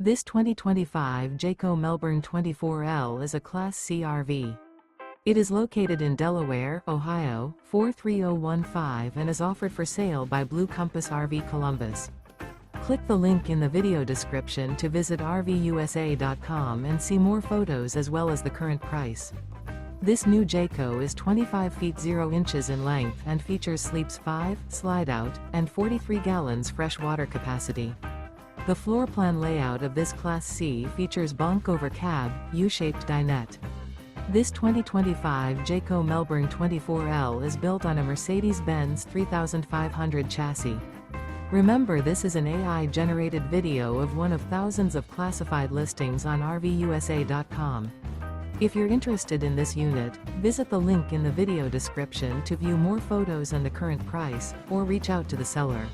This 2025 Jayco Melbourne 24L is a Class C RV. It is located in Delaware, Ohio, 43015 and is offered for sale by Blue Compass RV Columbus. Click the link in the video description to visit RVUSA.com and see more photos as well as the current price. This new Jayco is 25 feet 0 inches in length and features sleeps 5, Slideout, and 43 gallons fresh water capacity. The floor plan layout of this Class C features Bunk Over Cab, U-shaped dinette. This 2025 Jayco Melbourne 24L is built on a Mercedes-Benz 3500 chassis. Remember, this is an AI-generated video of one of thousands of classified listings on RVUSA.com. If you're interested in this unit, visit the link in the video description to view more photos and the current price, or reach out to the seller.